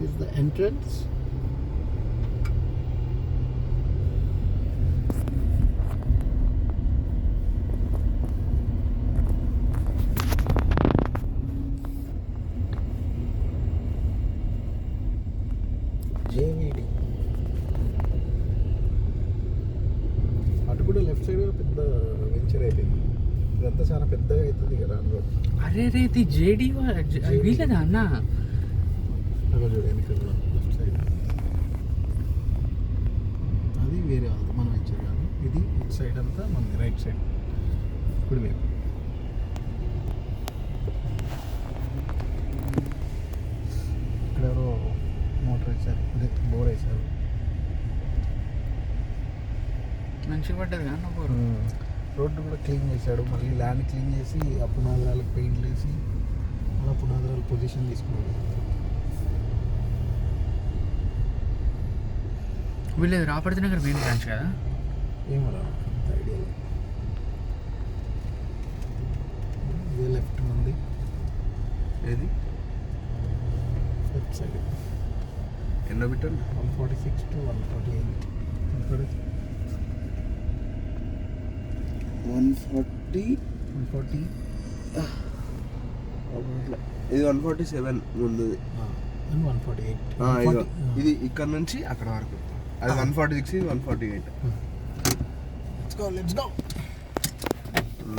is the entrance. JVD. అటు కూడా left side పెద్ద వెంచర్ అయిపోయింది. ఇదంతా చాలా పెద్దగా అవుతుంది కదా అందులో. అరే రే ఇది జేడీ వీళ్ళదా అన్న? అక్కడ చూడు వెనక లెఫ్ట్ సైడ్ అది వేరే వాళ్ళది, మన వెంచర్ కాదు ఇది. ఇటు సైడ్ అంతా మనది, రైట్ సైడ్ ఇప్పుడు వైపు. ఇక్కడ ఎవరో మోటార్ వేశారు, అదే బోర్ వేశారు. మంచిగా పడ్డది కానీ బోర్. రోడ్డు కూడా క్లీన్ చేశాడు, మళ్ళీ ల్యాండ్ క్లీన్ చేసి ఆ పునాదురాలకు పెయింట్లు వేసి అలా పునాదురాలు పొజిషన్ తీసుకున్నాడు. వీళ్ళు రాపడితే నగర్ మెయిన్ బ్రాంచ్ కదా? ఏమో రా అంత ఐడియా లేదు. ఇదే లెఫ్ట్ ఉంది, ఏది లెఫ్ట్ సైడ్ ఎన్నో బిట్టండి 146 to 148. 140 140 ఇది 147 ముందుది. 148. ఇది ఇక్కడ నుంచి అక్కడ వరకు. అది 146, ఇది 148. Let's go.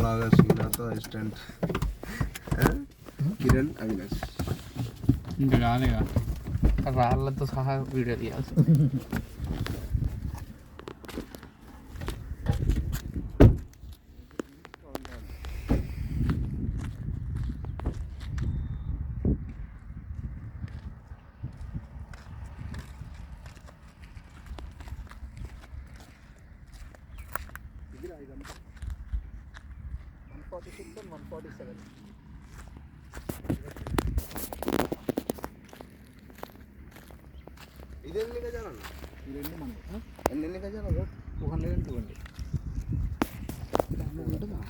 లాగా శ్రీనాథ్ అసిస్టెంట్ కిరణ్ అవినాష్. ఇంకా కాలేగా రాళ్ళతో సహా వీడియో తీయాల్సి. ఇది 146 and 147. ఇది ఎన్ని గజాలన్నా? ఈ రెండు మనకి ఎన్ని గజాలు? 220. ఉంటుందా?